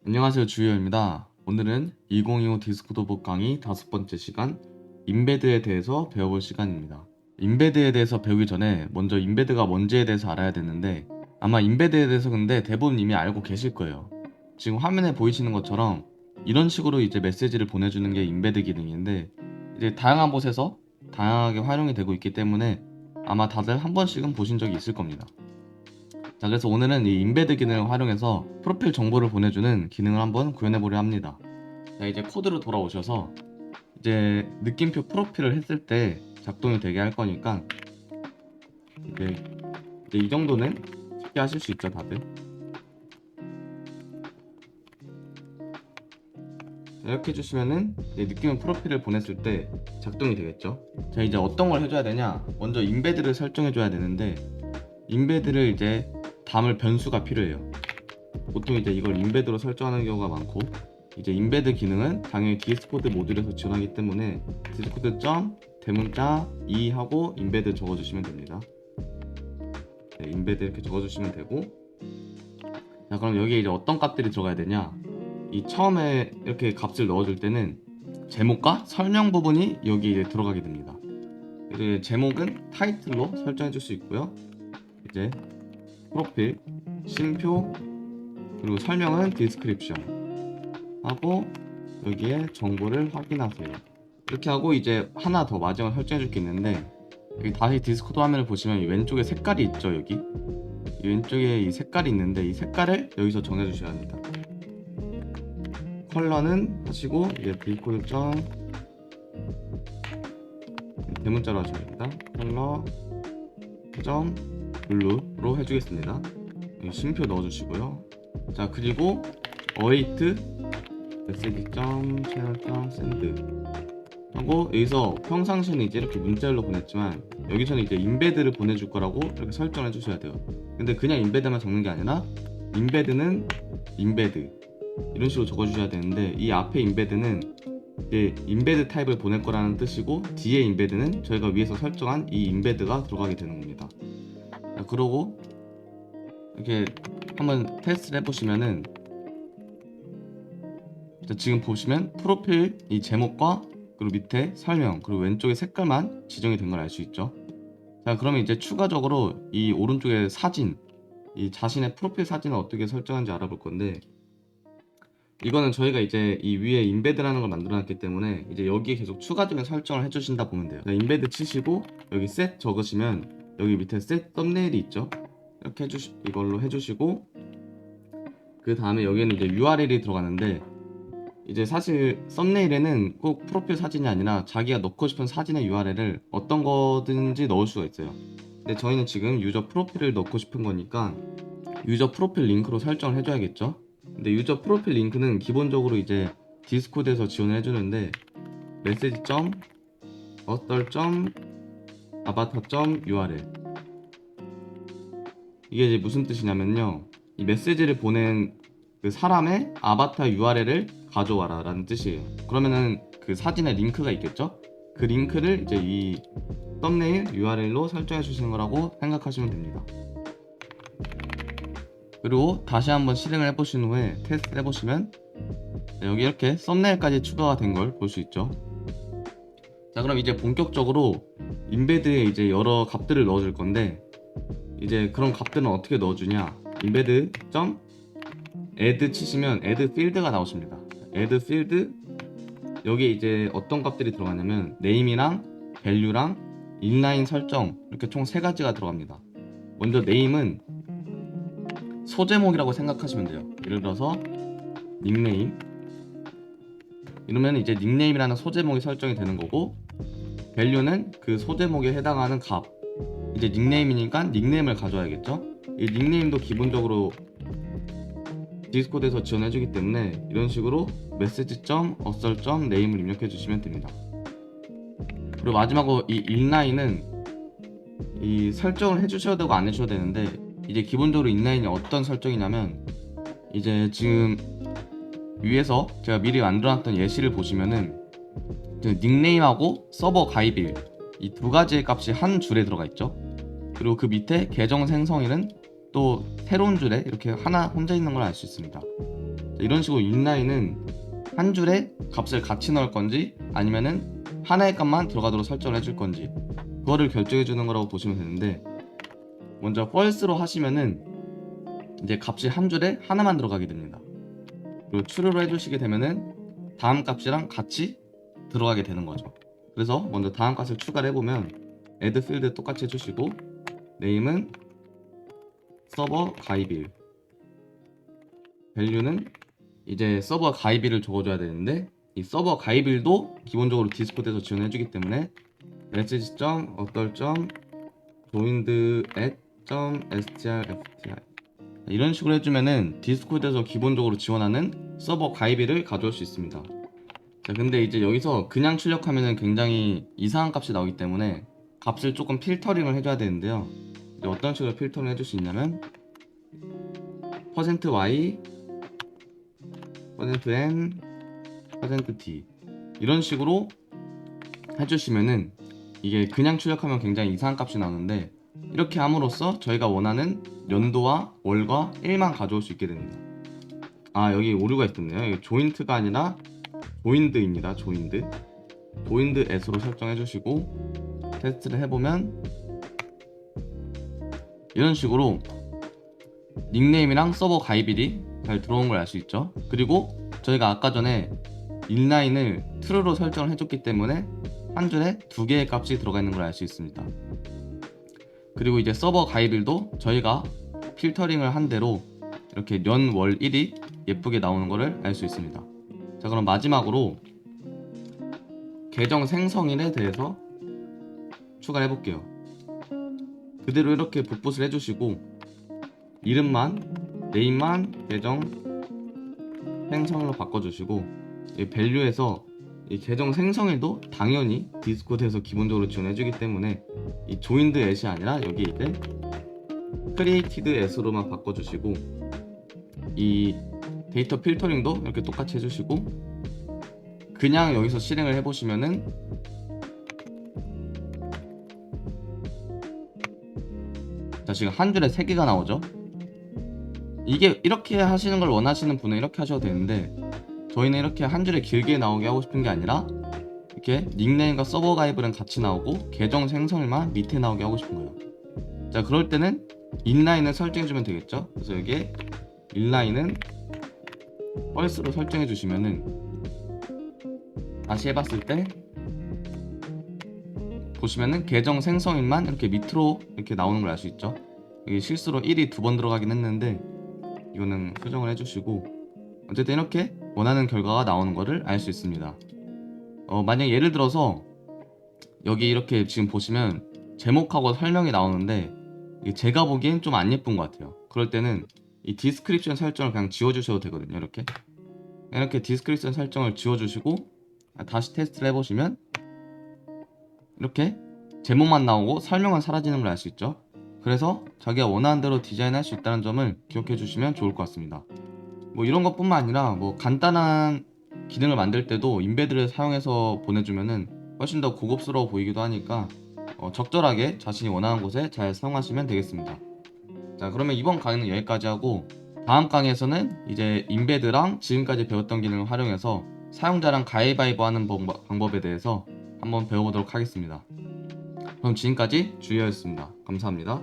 안녕하세요, 주희열입니다. 오늘은 2025 디스코드 복 강의 5번째 시간 인베드에 대해서 배워볼 시간입니다. 인베드에 대해서 배우기 전에 먼저 인베드가 뭔지에 대해서 알아야 되는데, 아마 인베드에 대해서 근데 대부분 이미 알고 계실 거예요. 지금 화면에 보이시는 것처럼 이런 식으로 이제 메시지를 보내주는 게 인베드 기능인데, 이제 다양한 곳에서 다양하게 활용이 되고 있기 때문에 아마 다들 한 번씩은 보신 적이 있을 겁니다. 자, 그래서 오늘은 이 인베드 기능을 활용해서 프로필 정보를 보내주는 기능을 한번 구현해 보려 합니다. 자, 이제 코드로 돌아오셔서 이제 느낌표 프로필을 했을 때 작동이 되게 할 거니까 이제 이 정도는 쉽게 하실 수 있죠, 다들. 자, 이렇게 해주시면은 이제 느낌표 프로필을 보냈을 때 작동이 되겠죠. 자, 이제 어떤 걸 해줘야 되냐? 먼저 인베드를 설정해 줘야 되는데, 인베드를 이제 담을 변수가 필요해요. 보통 이제 이걸 인베드로 설정하는 경우가 많고, 이제 인베드 기능은 당연히 디스코드 모듈에서 지원하기 때문에 디스코드 대문자 2 하고 인베드 적어주시면 됩니다. 네, 인베드 이렇게 적어주시면 되고, 자, 그럼 여기에 이제 어떤 값들이 들어가야 되냐? 이 처음에 이렇게 값을 넣어줄 때는 제목과 설명 부분이 여기 이제 들어가게 됩니다. 그래서 제목은 타이틀로 설정해 줄 수 있고요. 이제 프로필, 심표, 그리고 설명은 디스크립션 하고, 여기에 정보를 확인하세요. 이렇게 하고 이제 하나 더 마지막에 설정해 줄 게 있는데, 여기 다시 디스코드 화면을 보시면 이 왼쪽에 색깔이 있죠. 여기 이 왼쪽에 이 색깔이 있는데, 이 색깔을 여기서 정해 주셔야 합니다. 컬러는 하시고, 이제 디스코드 대문자로 하셔야 됩니다. 컬러 블루로 해주겠습니다. 여기 심표 넣어주시고요. 자, 그리고 await 메시지 채널 send 하고, 여기서 평상시에는 이제 이렇게 문자열로 보냈지만 여기서는 이제 인베드를 보내줄 거라고 이렇게 설정해 주셔야 돼요. 근데 그냥 인베드만 적는 게 아니라 인베드는 인베드 이런 식으로 적어 주셔야 되는데, 이 앞에 인베드는 이제 인베드 타입을 보낼 거라는 뜻이고, 뒤에 인베드는 저희가 위에서 설정한 이 인베드가 들어가게 되는 겁니다. 자, 그러고 이렇게 한번 테스트를 해보시면은, 지금 보시면 프로필 이 제목과 그리고 밑에 설명 그리고 왼쪽에 색깔만 지정이 된 걸 알 수 있죠. 자, 그러면 이제 추가적으로 이 오른쪽에 사진, 이 자신의 프로필 사진을 어떻게 설정하는지 알아볼 건데, 이거는 저희가 이제 이 위에 인베드라는 걸 만들어 놨기 때문에 이제 여기에 계속 추가적인 설정을 해주신다 보면 돼요. 인베드 치시고 여기 셋 적으시면 여기 밑에 셋 썸네일이 있죠. 이렇게 이걸로 해주시고, 그 다음에 여기에는 이제 URL이 들어가는데, 이제 사실 썸네일에는 꼭 프로필 사진이 아니라 자기가 넣고 싶은 사진의 URL을 어떤 거든지 넣을 수가 있어요. 근데 저희는 지금 유저 프로필을 넣고 싶은 거니까 유저 프로필 링크로 설정을 해줘야겠죠. 근데 유저 프로필 링크는 기본적으로 이제 디스코드에서 지원을 해주는데, 메시지 어떨 아바타 URL, 이게 이제 무슨 뜻이냐면요, 이 메시지를 보낸 그 사람의 아바타 URL을 가져와라 라는 뜻이에요. 그러면은 그 사진에 링크가 있겠죠? 그 링크를 이제 이 썸네일 URL로 설정해 주시는 거라고 생각하시면 됩니다. 그리고 다시 한번 실행을 해보신 후에 테스트 해보시면 여기 이렇게 썸네일까지 추가가 된 걸 볼 수 있죠. 자, 그럼 이제 본격적으로 인베드에 이제 여러 값들을 넣어줄 건데, 이제 그런 값들은 어떻게 넣어주냐? 인베드 add 치시면 add field가 나오십니다. add field, 여기에 이제 어떤 값들이 들어가냐면 name이랑 value랑 inline 설정, 이렇게 총 3가지가 들어갑니다. 먼저 name은 소제목이라고 생각하시면 돼요. 예를 들어서 닉네임 이러면 이제 닉네임이라는 소제목이 설정이 되는 거고, value는 그 소제목에 해당하는 값, 이제 닉네임이니까 닉네임을 가져와야겠죠. 이 닉네임도 기본적으로 디스코드에서 지원해주기 때문에 이런 식으로 message.author.name을 입력해 주시면 됩니다. 그리고 마지막으로 이 inline은 이 설정을 해주셔야 되고 안 해주셔야 되는데, 이제 기본적으로 inline이 어떤 설정이냐면, 이제 지금 위에서 제가 미리 만들어놨던 예시를 보시면은 그 닉네임하고 서버 가입일 이 2가지의 값이 한 줄에 들어가 있죠. 그리고 그 밑에 계정 생성일은 또 새로운 줄에 이렇게 하나 혼자 있는 걸 알 수 있습니다. 이런 식으로 인라인은 한 줄에 값을 같이 넣을 건지 아니면은 하나의 값만 들어가도록 설정을 해줄 건지 그거를 결정해 주는 거라고 보시면 되는데, 먼저 false로 하시면은 이제 값이 한 줄에 하나만 들어가게 됩니다. 그리고 true로 해주시게 되면은 다음 값이랑 같이 들어가게 되는 거죠. 그래서 먼저 다음 값을 추가를 해보면 add field 똑같이 해주시고, name은 서버 가입일, value는 이제 서버 가입일을 적어줘야 되는데, 이 서버 가입일도 기본적으로 디스코드에서 지원해주기 때문에 message.joined@strftr 이런 식으로 해주면은 디스코드에서 기본적으로 지원하는 서버 가입일을 가져올 수 있습니다. 자, 근데 이제 여기서 그냥 출력하면은 굉장히 이상한 값이 나오기 때문에 값을 조금 필터링을 해줘야 되는데요. 이제 어떤 식으로 필터링 해줄 수 있냐면 %y, %n, %t 이런 식으로 해주시면은 이게 그냥 출력하면 굉장히 이상한 값이 나오는데, 이렇게 함으로써 저희가 원하는 연도와 월과 일만 가져올 수 있게 됩니다. 아, 여기 오류가 있었네요. 이게 조인트가 아니라 조인드입니다. 조인드 S로 설정해 주시고 테스트를 해보면 이런 식으로 닉네임이랑 서버 가입일이 잘 들어온 걸 알 수 있죠. 그리고 저희가 아까 전에 인라인을 true로 설정을 해줬기 때문에 한 줄에 두 개의 값이 들어가 있는 걸 알 수 있습니다. 그리고 이제 서버 가입일도 저희가 필터링을 한 대로 이렇게 연, 월, 일이 예쁘게 나오는 것을 알 수 있습니다. 자, 그럼 마지막으로 계정 생성일에 대해서 추가를 해볼게요. 그대로 이렇게 복붙을 해주시고 이름만, 네임만 계정 생성일로 바꿔주시고, 이 value에서 이 계정 생성일도 당연히 디스코드에서 기본적으로 지원해주기 때문에 이 joined at이 아니라 여기 이제 created at로만 바꿔주시고, 이 데이터 필터링도 이렇게 똑같이 해주시고, 그냥 여기서 실행을 해보시면은 자, 지금 한 줄에 3개가 나오죠. 이게 이렇게 하시는 걸 원하시는 분은 이렇게 하셔도 되는데, 저희는 이렇게 한 줄에 길게 나오게 하고 싶은 게 아니라 이렇게 닉네임과 서버 가입은 같이 나오고 계정 생성일만 밑에 나오게 하고 싶은 거예요. 자, 그럴 때는 인라인을 설정해주면 되겠죠. 그래서 여기에 인라인은 false로 설정해 주시면은 다시 해봤을 때 보시면은 계정 생성일만 이렇게 밑으로 이렇게 나오는 걸 알 수 있죠. 여기 실수로 1이 2번 들어가긴 했는데 이거는 수정을 해주시고, 어쨌든 이렇게 원하는 결과가 나오는 거를 알 수 있습니다. 만약 예를 들어서 여기 이렇게 지금 보시면 제목하고 설명이 나오는데 이게 제가 보기엔 좀 안 예쁜 것 같아요. 그럴 때는 이 디스크립션 설정을 그냥 지워주셔도 되거든요. 이렇게 디스크립션 설정을 지워주시고 다시 테스트를 해보시면 이렇게 제목만 나오고 설명은 사라지는 걸 알 수 있죠. 그래서 자기가 원하는 대로 디자인할 수 있다는 점을 기억해 주시면 좋을 것 같습니다. 뭐 이런 것뿐만 아니라 뭐 간단한 기능을 만들 때도 인베드를 사용해서 보내주면은 훨씬 더 고급스러워 보이기도 하니까 적절하게 자신이 원하는 곳에 잘 사용하시면 되겠습니다. 자, 그러면 이번 강의는 여기까지 하고, 다음 강의에서는 이제 인베드랑 지금까지 배웠던 기능을 활용해서 사용자랑 가위바위보 하는 방법에 대해서 한번 배워보도록 하겠습니다. 그럼 지금까지 주희였습니다. 감사합니다.